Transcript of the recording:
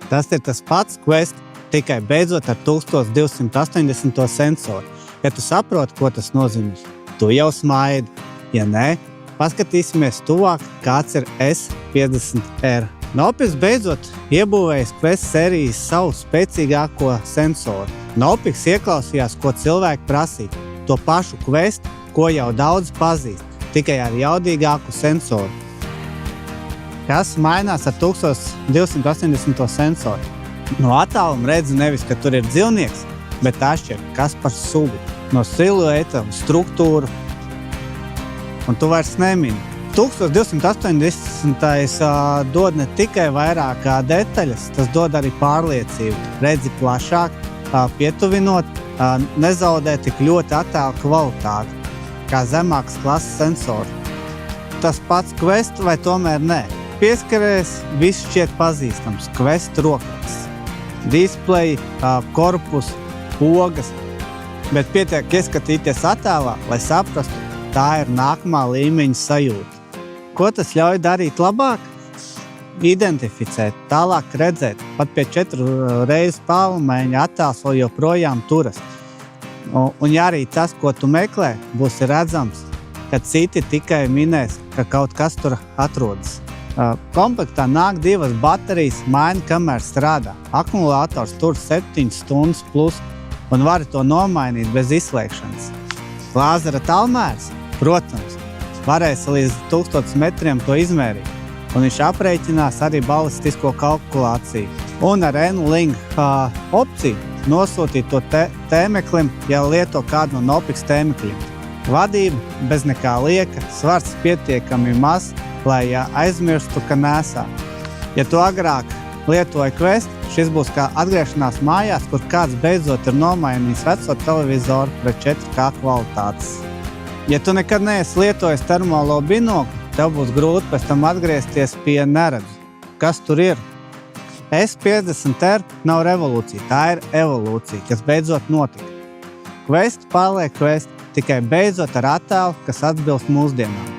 Tas ir tas pats Quest, tikai beidzot ar 1280 sensoru. Ja tu saproti, ko tas nozīmē, tu jau smaidi. Ja nē, paskatīsimies tuvāk, kāds ir S50R. Nopix beidzot iebūvējis Quest sērijas savu spēcīgāko sensoru. Nopix ieklausījās, ko cilvēki prasīja. To pašu Quest, ko jau daudz pazīst, tikai ar jaudīgāku sensoru. Kas mainās ar 1280 sensoru? No attāluma redzi nevis, ka tur ir dzīvnieks, bet atšķir, kas par sugu, no silueta, struktūru. Un tu vairs nemini. 1280 dod ne tikai vairāk detaļas, tas dod arī pārliecību. Redzi plašāk, pietuvinot, nezaudē tik ļoti attēlu kvalitāti, kā zemākas klases sensori. Tas pats Quest vai tomēr nē? Pieskaries, viss šķiet pazīstams. Quest rokraksts, displeji, korpus, pogas, bet pietiek ieskatīties attēlā, lai saprastu, tā ir nākamā līmeņa sajūta. Ko tas ļauj darīt labāk? Identificēt, tālāk redzēt, pat pie 4 reizes pālumēņa attēls vēl joprojām turas. Un ja arī tas, ko tu meklē, būs redzams, kad citi tikai minēs, ka kaut kas tur atrodas. Komplektā nāk 2 baterijas, maina, kamēr strādā. Akumulators tur 7 stundas plus un vari to nomainīt bez izslēgšanas. Lāzera tālmērs? Protams, varēs līdz 1000 metriem to izmērīt, un viņš aprēķinās arī balistisko kalkulāciju. Un ar N-Link opciju nosūtīt to tēmeklim, ja lieto kādu no Nopix tēmekļiem. Vadība bez nekā lieka, svars pietiekami maz, lai aizmirstu, ka nesā. Ja tu agrāk lietoji Quest, šis būs kā atgriešanās mājās, kur kāds beidzot ir nomainījis veco televizoru pret 4K kvalitātes. Ja tu nekad neesi lietojis termālo binokli, tev būs grūti pēc tam atgriezties pie neredzu. Kas tur ir? S50R nav revolūcija, tā ir evolūcija, kas beidzot notika. Quest paliek Quest, tikai beidzot ar attēlu, kas atbilst mūsdienām.